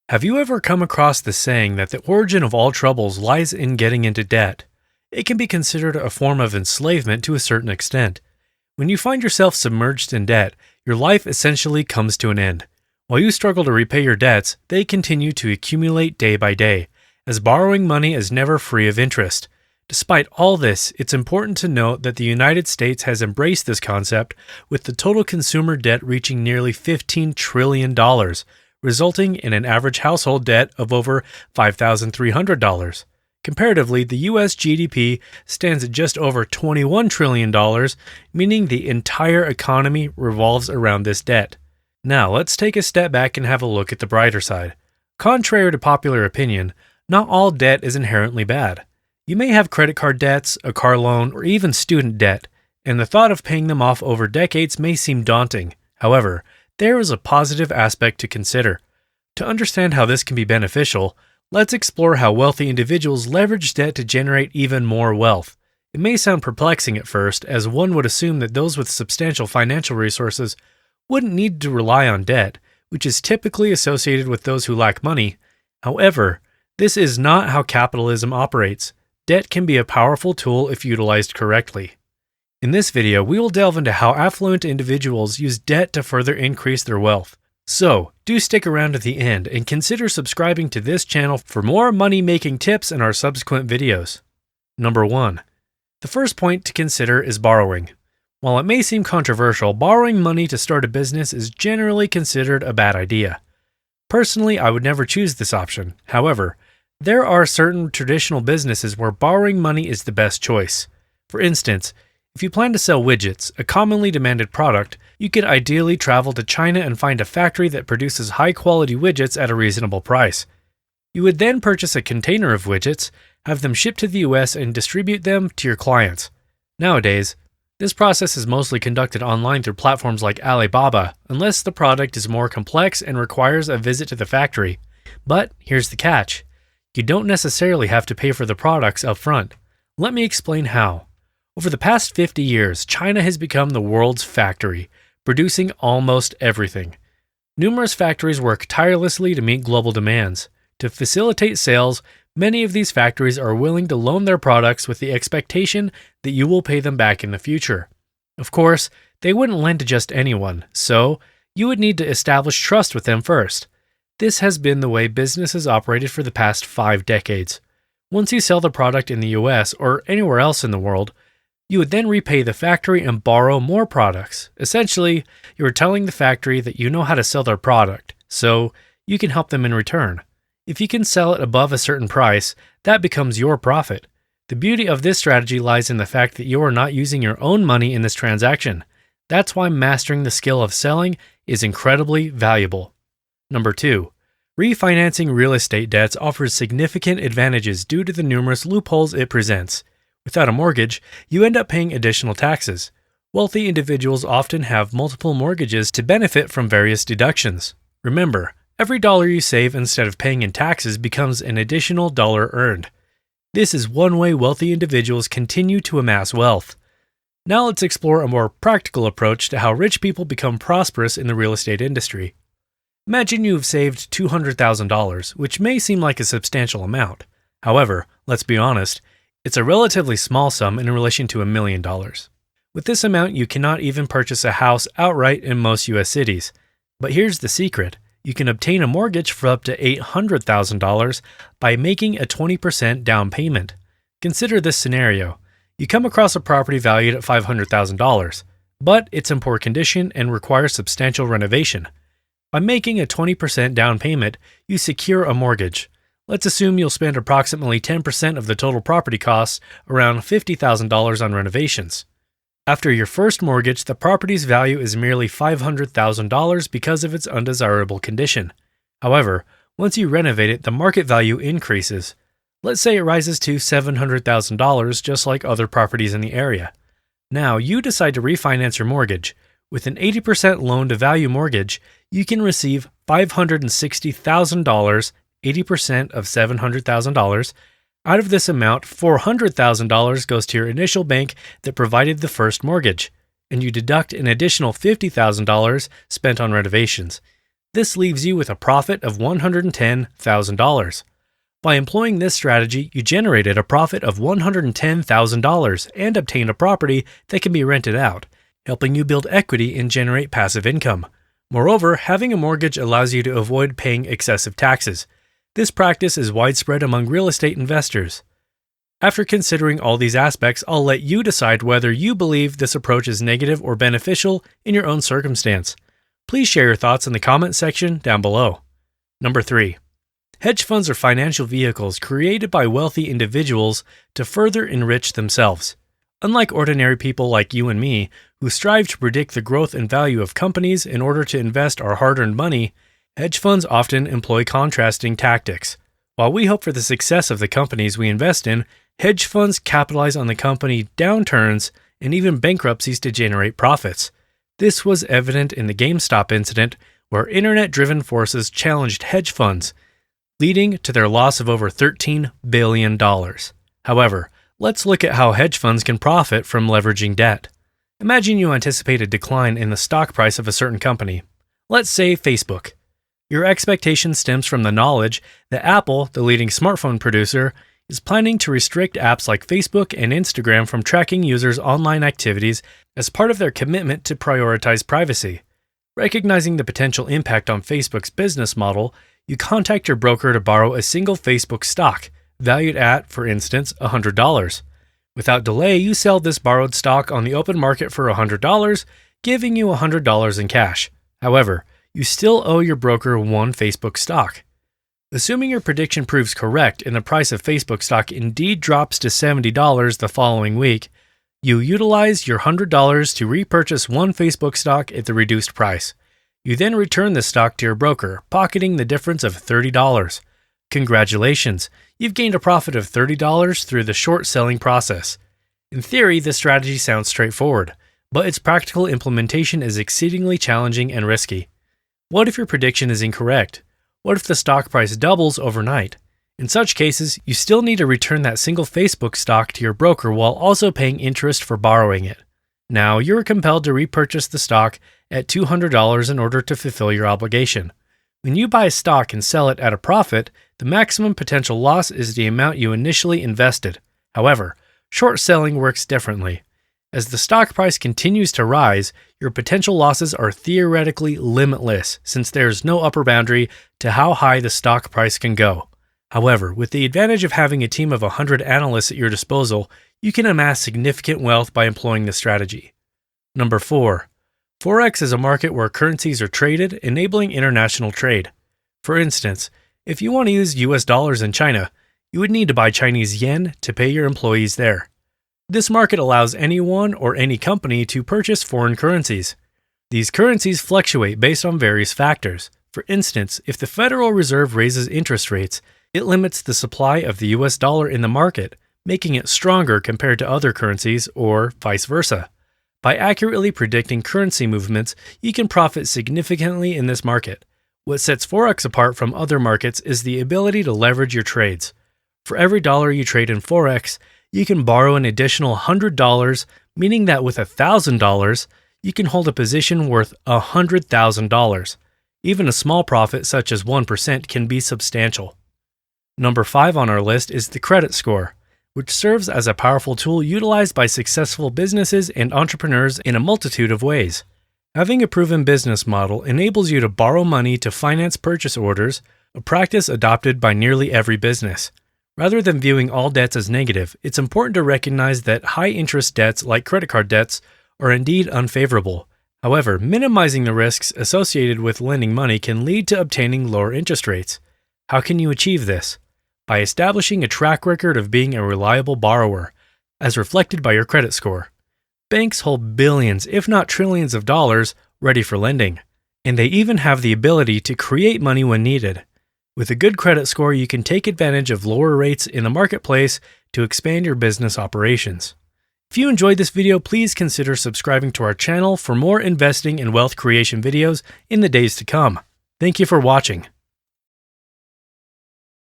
Have you ever come across the saying that the origin of all troubles lies in getting into debt? It can be considered a form of enslavement to a certain extent. When you find yourself submerged in debt, your life essentially comes to an end. While you struggle to repay your debts, they continue to accumulate day by day, as borrowing money is never free of interest. Despite all this, it's important to note that the United States has embraced this concept, with the total consumer debt reaching nearly $15 trillion, resulting in an average household debt of over $5,300. Comparatively, the U.S. GDP stands at just over $21 trillion, meaning the entire economy revolves around this debt. Now, let's take a step back and have a look at the brighter side. Contrary to popular opinion, not all debt is inherently bad. You may have credit card debts, a car loan, or even student debt, and the thought of paying them off over decades may seem daunting. However, there is a positive aspect to consider. To understand how this can be beneficial, let's explore how wealthy individuals leverage debt to generate even more wealth. It may sound perplexing at first, as one would assume that those with substantial financial resources wouldn't need to rely on debt, which is typically associated with those who lack money. However, this is not how capitalism operates. Debt can be a powerful tool if utilized correctly. In this video, we will delve into how affluent individuals use debt to further increase their wealth. So, do stick around to the end and consider subscribing to this channel for more money-making tips in our subsequent videos. Number 1. The first point to consider is borrowing. While it may seem controversial, borrowing money to start a business is generally considered a bad idea. Personally, I would never choose this option. However, there are certain traditional businesses where borrowing money is the best choice. For instance, if you plan to sell widgets, a commonly demanded product, you could ideally travel to China and find a factory that produces high-quality widgets at a reasonable price. You would then purchase a container of widgets, have them shipped to the US, and distribute them to your clients. Nowadays, this process is mostly conducted online through platforms like Alibaba, unless the product is more complex and requires a visit to the factory. But here's the catch. You don't necessarily have to pay for the products up front. Let me explain how. Over the past 50 years, China has become the world's factory, producing almost everything. Numerous factories work tirelessly to meet global demands. To facilitate sales, many of these factories are willing to loan their products with the expectation that you will pay them back in the future. Of course, they wouldn't lend to just anyone, so you would need to establish trust with them first. This has been the way business has operated for the past 5 decades. Once you sell the product in the US or anywhere else in the world, you would then repay the factory and borrow more products. Essentially, you are telling the factory that you know how to sell their product, so you can help them in return. If you can sell it above a certain price, that becomes your profit. The beauty of this strategy lies in the fact that you are not using your own money in this transaction. That's why mastering the skill of selling is incredibly valuable. Number 2. Refinancing real estate debts offers significant advantages due to the numerous loopholes it presents. Without a mortgage, you end up paying additional taxes. Wealthy individuals often have multiple mortgages to benefit from various deductions. Remember, every dollar you save instead of paying in taxes becomes an additional dollar earned. This is one way wealthy individuals continue to amass wealth. Now let's explore a more practical approach to how rich people become prosperous in the real estate industry. Imagine you have saved $200,000, which may seem like a substantial amount. However, let's be honest, it's a relatively small sum in relation to $1 million. With this amount, you cannot even purchase a house outright in most US cities. But here's the secret. You can obtain a mortgage for up to $800,000 by making a 20% down payment. Consider this scenario. You come across a property valued at $500,000, but it's in poor condition and requires substantial renovation. By making a 20% down payment, you secure a mortgage. Let's assume you'll spend approximately 10% of the total property costs, around $50,000 on renovations. After your first mortgage, the property's value is merely $500,000 because of its undesirable condition. However, once you renovate it, the market value increases. Let's say it rises to $700,000, just like other properties in the area. Now, you decide to refinance your mortgage. With an 80% loan-to-value mortgage, you can receive $560,000, 80% of $700,000. Out of this amount, $400,000 goes to your initial bank that provided the first mortgage, and you deduct an additional $50,000 spent on renovations. This leaves you with a profit of $110,000. By employing this strategy, you generated a profit of $110,000 and obtained a property that can be rented out, helping you build equity and generate passive income. Moreover, having a mortgage allows you to avoid paying excessive taxes. This practice is widespread among real estate investors. After considering all these aspects, I'll let you decide whether you believe this approach is negative or beneficial in your own circumstance. Please share your thoughts in the comment section down below. Number 3. Hedge funds are financial vehicles created by wealthy individuals to further enrich themselves. Unlike ordinary people like you and me, who strive to predict the growth and value of companies in order to invest our hard-earned money, hedge funds often employ contrasting tactics. While we hope for the success of the companies we invest in, hedge funds capitalize on the company downturns and even bankruptcies to generate profits. This was evident in the GameStop incident, where internet-driven forces challenged hedge funds, leading to their loss of over $13 billion. However, let's look at how hedge funds can profit from leveraging debt. Imagine you anticipate a decline in the stock price of a certain company. Let's say Facebook. Your expectation stems from the knowledge that Apple, the leading smartphone producer, is planning to restrict apps like Facebook and Instagram from tracking users' online activities as part of their commitment to prioritize privacy. Recognizing the potential impact on Facebook's business model, you contact your broker to borrow a single Facebook stock, valued at, for instance, $100. Without delay, you sell this borrowed stock on the open market for $100, giving you $100 in cash. However, you still owe your broker one Facebook stock. Assuming your prediction proves correct and the price of Facebook stock indeed drops to $70 the following week, you utilize your $100 to repurchase one Facebook stock at the reduced price. You then return the stock to your broker, pocketing the difference of $30. Congratulations, you've gained a profit of $30 through the short selling process. In theory, this strategy sounds straightforward, but its practical implementation is exceedingly challenging and risky. What if your prediction is incorrect? What if the stock price doubles overnight? In such cases, you still need to return that single Facebook stock to your broker while also paying interest for borrowing it. Now, you're compelled to repurchase the stock at $200 in order to fulfill your obligation. When you buy a stock and sell it at a profit, the maximum potential loss is the amount you initially invested. However, short selling works differently. As the stock price continues to rise, your potential losses are theoretically limitless, since there is no upper boundary to how high the stock price can go. However, with the advantage of having a team of 100 analysts at your disposal, you can amass significant wealth by employing this strategy. Number 4. Forex is a market where currencies are traded, enabling international trade. For instance, if you want to use US dollars in China, you would need to buy Chinese yen to pay your employees there. This market allows anyone or any company to purchase foreign currencies. These currencies fluctuate based on various factors. For instance, if the Federal Reserve raises interest rates, it limits the supply of the US dollar in the market, making it stronger compared to other currencies, or vice versa. By accurately predicting currency movements, you can profit significantly in this market. What sets Forex apart from other markets is the ability to leverage your trades. For every dollar you trade in Forex, you can borrow an additional $100, meaning that with $1,000, you can hold a position worth $100,000. Even a small profit such as 1% can be substantial. Number 5 on our list is the credit score, which serves as a powerful tool utilized by successful businesses and entrepreneurs in a multitude of ways. Having a proven business model enables you to borrow money to finance purchase orders, a practice adopted by nearly every business. Rather than viewing all debts as negative, it's important to recognize that high-interest debts like credit card debts are indeed unfavorable. However, minimizing the risks associated with lending money can lead to obtaining lower interest rates. How can you achieve this? By establishing a track record of being a reliable borrower, as reflected by your credit score. Banks hold billions, if not trillions of dollars ready for lending, and they even have the ability to create money when needed. With a good credit score, you can take advantage of lower rates in the marketplace to expand your business operations. If you enjoyed this video, please consider subscribing to our channel for more investing and wealth creation videos in the days to come. Thank you for watching.